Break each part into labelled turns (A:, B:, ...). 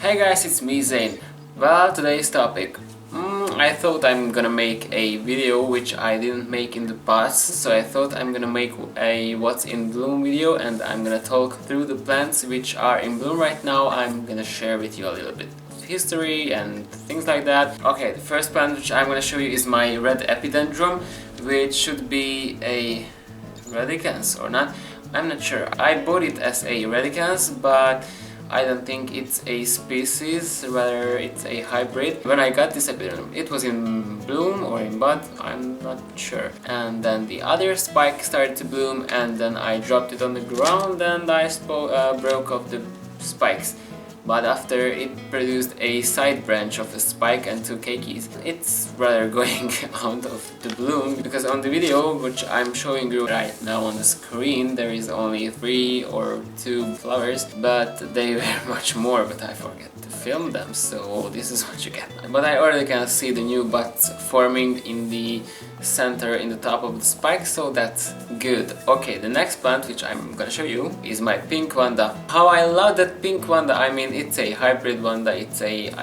A: Hey guys, it's me Zane. Well, today's topic. I thought I'm gonna make a video which I didn't make in the past, so I thought I'm gonna make a what's in bloom video and I'm gonna talk through the plants which are in bloom right now. I'm gonna share with you a little bit of history and things like that. Okay, the first plant which I'm gonna show you is my red Epidendrum, which should be a radicans or not. I'm not sure. I bought it as a radicans, but I don't think it's a species, rather it's a hybrid. When I got this epidendrum, it was in bloom or in bud, I'm not sure. And then the other spike started to bloom, and then I dropped it on the ground and I broke off the spikes. But after it produced a side branch of a spike and two keikis, it's rather going out of the bloom, because on the video which I'm showing you right now on the screen there is only 3 or 2 flowers, but they were much more, but I forget to film them, so this is what you get. But I already can see the new buds forming in the center, in the top of the spike, so that's good. Okay, the next plant which I'm gonna show you is my pink Wanda. How I love that pink Wanda. I mean, it's a hybrid Wanda, I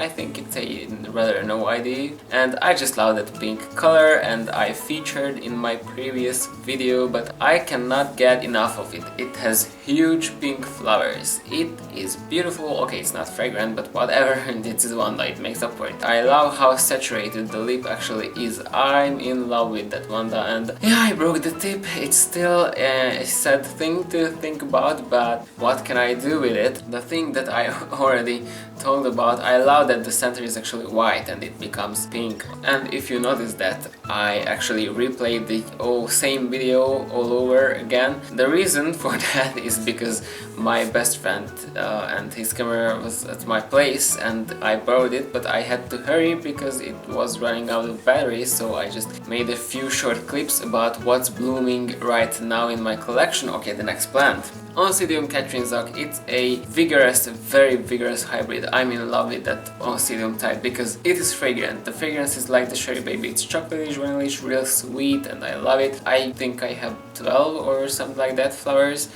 A: think it's a rather no ID, and I just love that pink color, and I featured in my previous video, but I cannot get enough of it. It has huge pink flowers. It is beautiful. Okay, it's not fragrant, but whatever, this is Wanda, it makes up for it. I love how saturated the lip actually is. I'm in love with that Wanda, and yeah, I broke the tip. It's still a sad thing to think about, but what can I do with it? The thing that I already told about, I love that the center is actually white and it becomes pink. And if you notice that I actually replayed the same video all over again, the reason for that is because my best friend and his camera was at my place and I borrowed it, but I had to hurry because it was running out of battery, so I just made a few short clips about what's blooming right now in my collection. Okay, the next plant. Oncidium Katrina. It's a vigorous, very vigorous hybrid. I'm in love with that Oncidium type because it is fragrant. The fragrance is like the cherry baby. It's chocolatey, vanillish, real sweet, and I love it. I think I have 12 or something like that flowers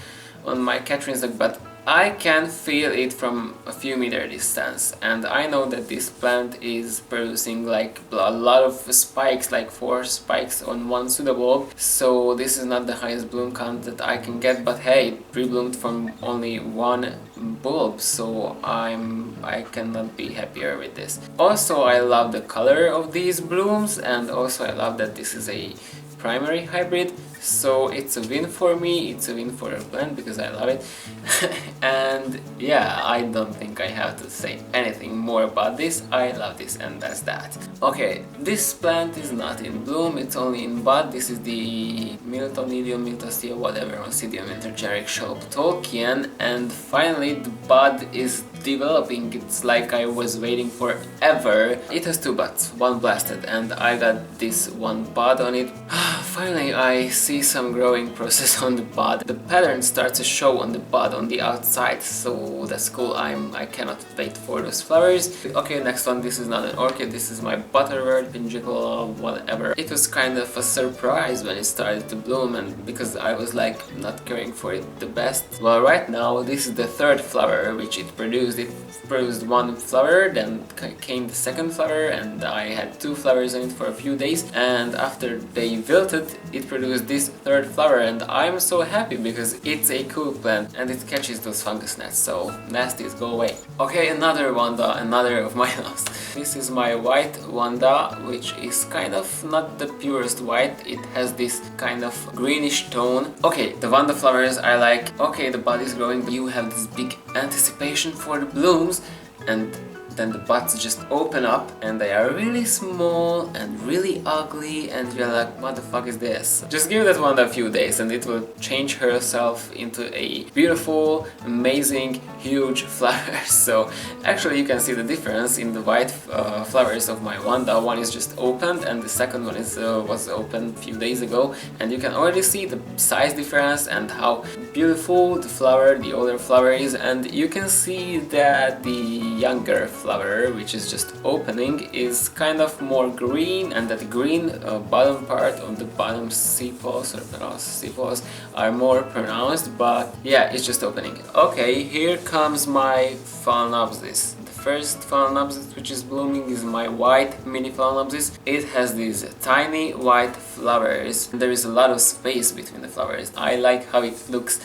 A: on my Katrina, but I can feel it from a few meter distance, and I know that this plant is producing like a lot of spikes, like 4 spikes on one pseudobulb, so this is not the highest bloom count that I can get, but hey, it pre-bloomed from only 1 bulb, so I cannot be happier with this. Also, I love the color of these blooms, and also I love that this is a primary hybrid, so it's a win for me, it's a win for a plant because I love it. And yeah, I don't think I have to say anything more about this. I love this, and that's that. Okay, this plant is not in bloom, it's only in bud. This is the Miltonidium, Miltostia, whatever, Oncidium intergeneric Shelp Tolkien, and finally the bud is developing. It's like I was waiting forever. It has 2 buds, 1 blasted, and I got this 1 bud on it. Finally I see some growing process on the bud. The pattern starts to show on the bud on the outside, so that's cool. I cannot wait for those flowers. Okay, next one. This is not an orchid, this is my butterwort, pingicle, whatever. It was kind of a surprise when it started to bloom, and because I was like not caring for it the best. Well, right now this is the 3rd flower which it produced. It produced 1 flower, then came the 2nd flower, and I had 2 flowers on it for a few days, and after they wilted, it produced this 3rd flower, and I'm so happy because it's a cool plant and it catches those fungus gnats, so nasties, go away. Okay, another Wanda, another of my loves. This is my white Wanda, which is kind of not the purest white. It has this kind of greenish tone. Okay, the Wanda flowers I like. Okay, the bud is growing, but you have this big anticipation for the blooms, and then the buds just open up and they are really small and really ugly, and you're like, what the fuck is this? Just give that one a few days and it will change herself into a beautiful, amazing, huge flower. So actually you can see the difference in the white flowers of my Wanda. One is just opened and the second one is was opened a few days ago, and you can already see the size difference and how beautiful the older flower is, and you can see that the younger flower flower, which is just opening, is kind of more green, and that green bottom part of the bottom sepals or sepals are more pronounced, but yeah, it's just opening. Okay, here comes my Phalaenopsis. First Phalaenopsis which is blooming is my white mini Phalaenopsis. It has these tiny white flowers. There is a lot of space between the flowers. I like how it looks.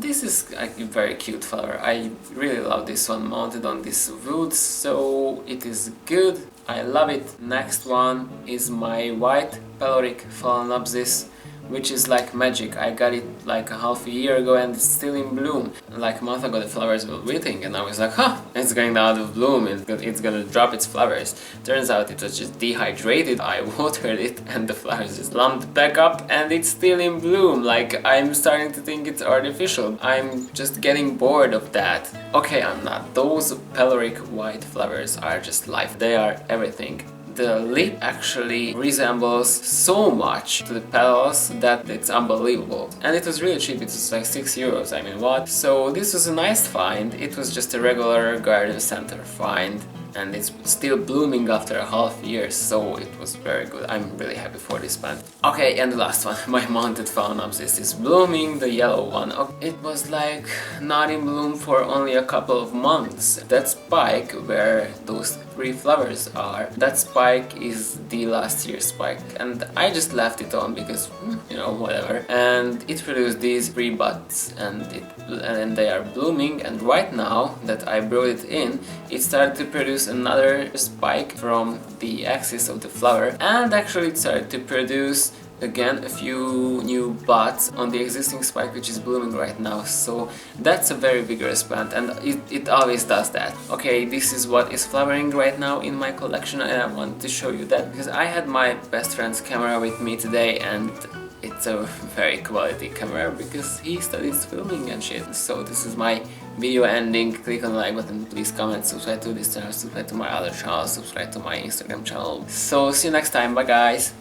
A: This is a very cute flower. I really love this one mounted on this wood, so it is good. I love it. Next one is my white Peloric Phalaenopsis, which is like magic. I got it like a half a year ago and it's still in bloom. Like a month ago the flowers were wilting and I was like, huh, it's going out of bloom, it's gonna drop its flowers. Turns out it was just dehydrated. I watered it and the flowers just lumped back up and it's still in bloom. Like, I'm starting to think it's artificial. I'm just getting bored of that. Okay, I'm not. Those Peloric white flowers are just life. They are everything. The lip actually resembles so much to the petals that it's unbelievable. And it was really cheap, it was like 6 euros, I mean what? So this was a nice find. It was just a regular garden center find. And it's still blooming after a half year, so it was very good. I'm really happy for this plant. Okay, and the last one, my mounted Phalaenopsis is blooming, the yellow one. It was like not in bloom for only a couple of months. That spike where those 3 flowers are, that spike is the last year's spike, and I just left it on because, you know, whatever. And it produced these 3 buds, and they are blooming, and right now that I brought it in, it started to produce another spike from the axis of the flower, and actually it started to produce again a few new buds on the existing spike which is blooming right now. So that's a very vigorous plant, and it always does that. Okay, this is what is flowering right now in my collection, and I wanted to show you that because I had my best friend's camera with me today, and it's a very quality camera because he studies filming and shit. So this is my video ending. Click on the like button, please comment, subscribe to this channel, subscribe to my other channel, subscribe to my Instagram channel. So see you next time, bye guys!